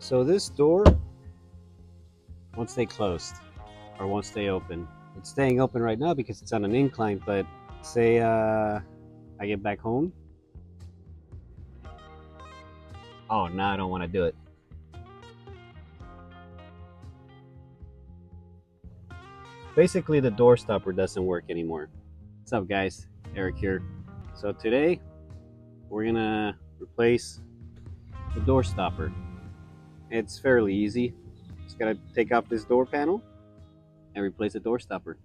So this door won't stay closed or won't stay open. It's staying open right now because it's on an incline, but say I get back home. Oh, now I don't want to do it. Basically, the door stopper doesn't work anymore. What's up, guys? Eric here. So today we're gonna replace the door stopper. It's fairly easy. Just gotta take off this door panel and replace the door stopper.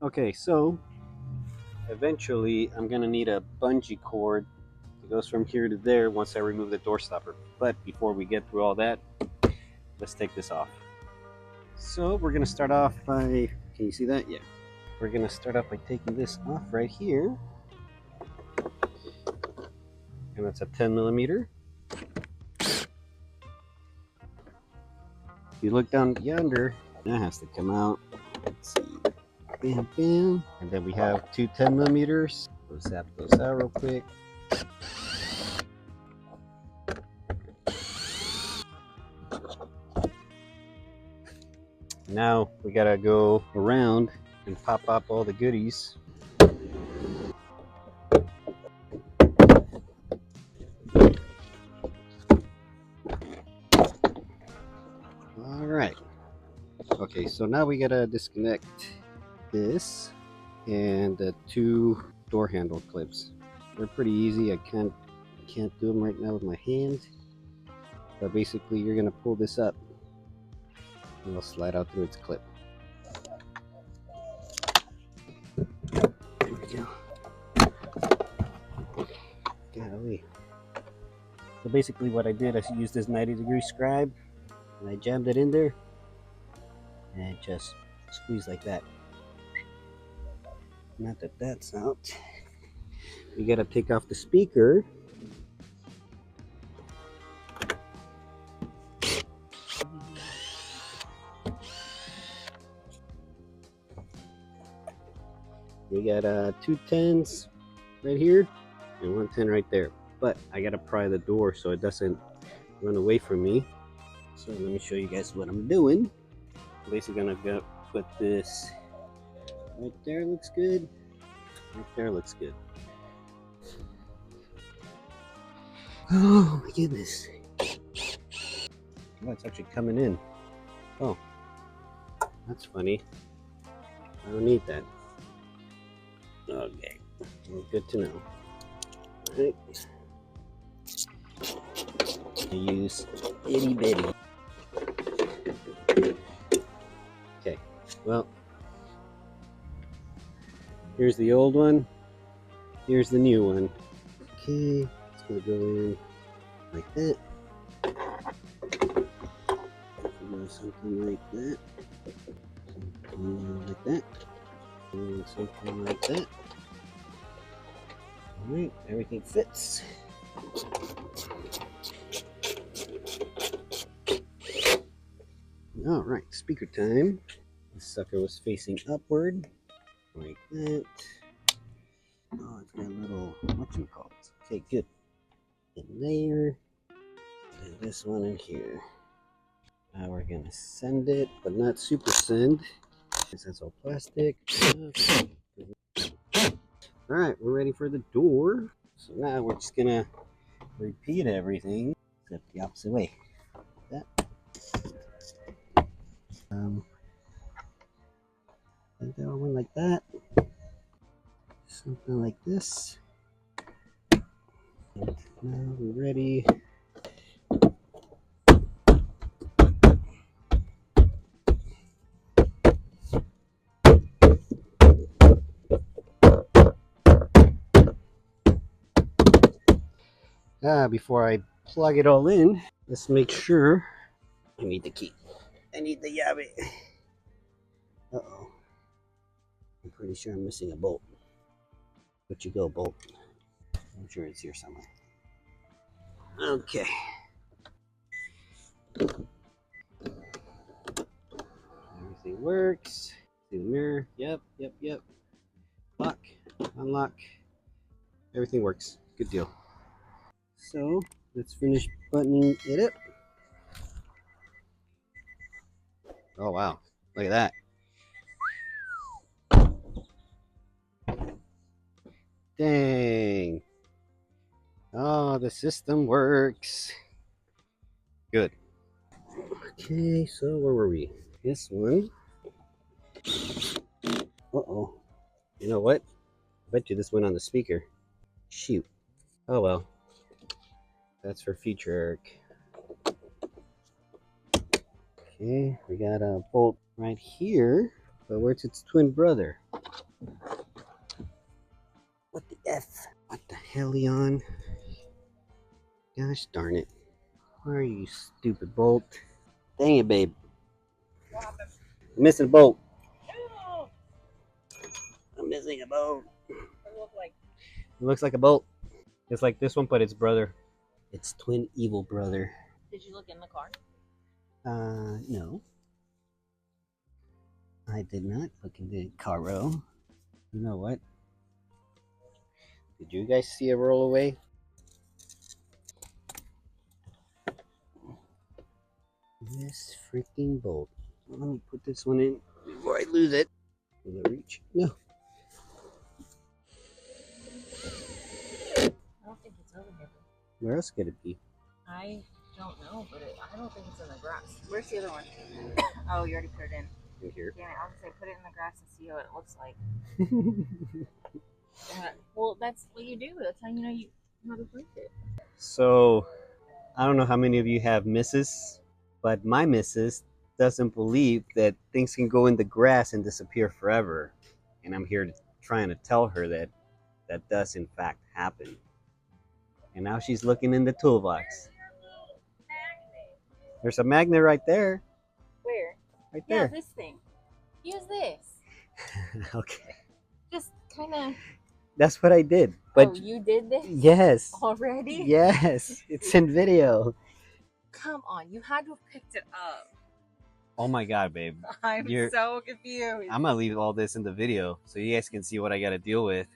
Okay, so eventually I'm gonna need a bungee cord that goes from here to there once I remove the door stopper. But before we get through all that, let's take this off. So we're gonna start off by, can you see that? Yeah. We're gonna start off by taking this off right here. And that's a 10 millimeter. If you look down yonder, that has to come out. Let's see. Bam, bam. And then we have two 10 millimeters. We'll zap those out real quick. Now we gotta go around and pop up all the goodies. All right. Okay, so now we gotta disconnect this and the two door handle clips. They're pretty easy. I can't do them right now with my hand. But basically, you're gonna pull this up and it'll slide out through its clip. There we go. Golly. So basically what I did, I used this 90-degree scribe and I jammed it in there and just squeeze like that. Not that that's out. We gotta take off the speaker. We got two 10s right here and one 10 right there. But I gotta pry the door so it doesn't run away from me. So let me show you guys what I'm doing. I'm basically gonna put this right there, looks good. Right there looks good. Oh my goodness. Oh, it's actually coming in. Oh, that's funny. I don't need that. Okay, good to know. Alright. I use itty bitty. Okay, well, here's the old one. Here's the new one. Okay, it's gonna go in like that. Something like that. Something like that. And something like that. Alright, everything fits. Alright, speaker time. This sucker was facing upward. Like that. Oh, it's got a little, whatchamacallit. Okay, good. In there. And this one in here. Now we're gonna send it, but not super send. Because that's all plastic. Alright, we're ready for the door. So now we're just gonna repeat everything, except the opposite way. Like that. And that one like that. Something like this. And now we're ready. Before I plug it all in, let's make sure. I need the key. I need the llave. Uh-oh. I'm pretty sure I'm missing a bolt. Where'd you go, bolt? I'm sure it's here somewhere. Okay. Everything works. See the mirror. Yep. Lock, unlock. Everything works. Good deal. So let's finish buttoning it up. Oh wow, look at that. Dang. Oh, the system works. Good. Okay, so where were we? This one. Uh-oh. You know what? I bet you this went on the speaker. Shoot. Oh well. That's for future Eric. Okay, we got a bolt right here. But where's its twin brother? What the F? What the hell, Leon? Gosh darn it. Where are you, stupid bolt? Dang it, babe. I'm missing a bolt. I'm missing a bolt. It looks like a bolt. It's like this one, but it's brother. It's twin evil brother. Did you look in the car? No. I did not look in the caro. You know what? Did you guys see a roll away? This freaking bolt. Let me put this one in before I lose it. Will it reach? No. I don't think it's over here. Where else could it be? I don't know, but I don't think it's in the grass. Where's the other one? Oh, you already put it in. In here. Damn it, I was gonna say put it in the grass and see how it looks like. Well, that's what you do. That's how you know you how to break it. So, I don't know how many of you have missus, but my missus doesn't believe that things can go in the grass and disappear forever. And I'm here trying to tell her that that does in fact happen. And now she's looking in the toolbox. There's a magnet right there. Where? Right there. Yeah, this thing. Use this. Okay. Just kind of. That's what I did. But oh, you did this? Yes. Already? Yes. It's in video. Come on, you had to have picked it up. Oh my god, babe. I'm so confused. I'm gonna leave all this in the video so you guys can see what I gotta deal with.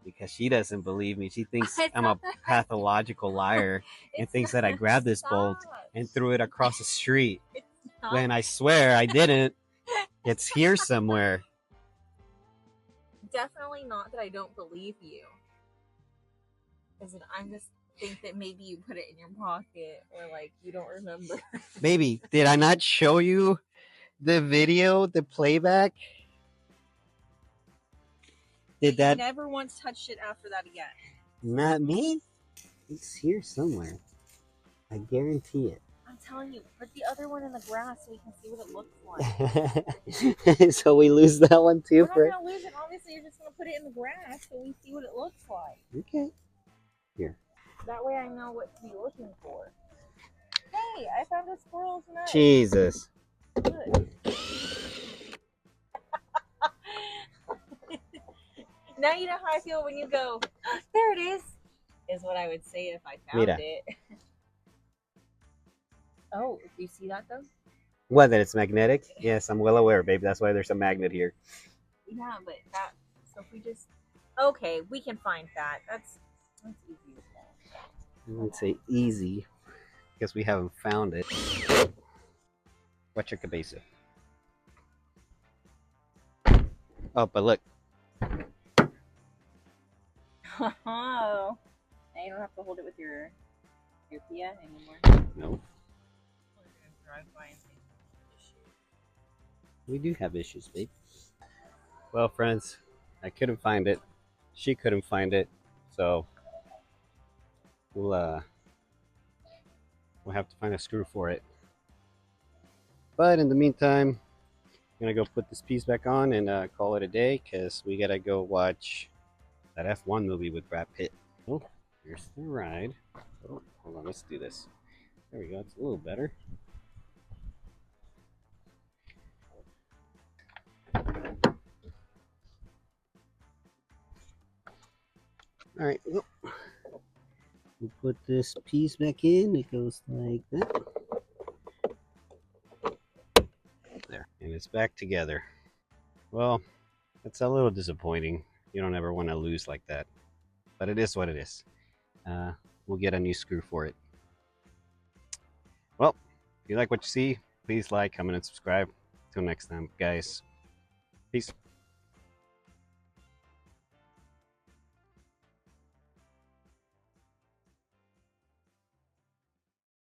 Because she doesn't believe me. She thinks I'm a pathological liar and thinks that I grabbed this bolt and threw it across the street. When I swear I didn't. It's here somewhere. Definitely not that I don't believe you. I'm just think that maybe you put it in your pocket or like you don't remember. Baby, did I not show you the video, the playback? You never once touched it after that again. Not me? It's here somewhere. I guarantee it. I'm telling you, put the other one in the grass so we can see what it looks like. So we lose that one too? We're not going to lose it. Obviously, you're just going to put it in the grass so we see what it looks like. Okay. Here. That way I know what to be looking for. Hey, I found a squirrel's nut. Jesus. Good. Now you know how I feel when you go, oh, there it is what I would say if I found it. Oh, do you see that though? What, that it's magnetic? Yes, I'm well aware, babe. That's why there's a magnet here. Yeah, but that, so if we just, okay, we can find that. That's easy. I wouldn't say easy, because we haven't found it. Watch your cabeza. Oh, but look. Oh, now you don't have to hold it with your Pia anymore. No. We do have issues, babe. Well, friends, I couldn't find it. She couldn't find it, so we'll have to find a screw for it. But in the meantime, I'm gonna go put this piece back on and call it a day, because we gotta go watch that F1 movie with Brad Pitt. Oh, here's the ride. Oh, hold on, let's do this. There we go, it's a little better. All right, well, we'll put this piece back in. It goes like that. There, and it's back together. Well, it's a little disappointing. You don't ever want to lose like that, but it is what it is. Uh, we'll get a new screw for it. Well, if you like what you see, please like, comment, and subscribe. Till next time, guys. Peace.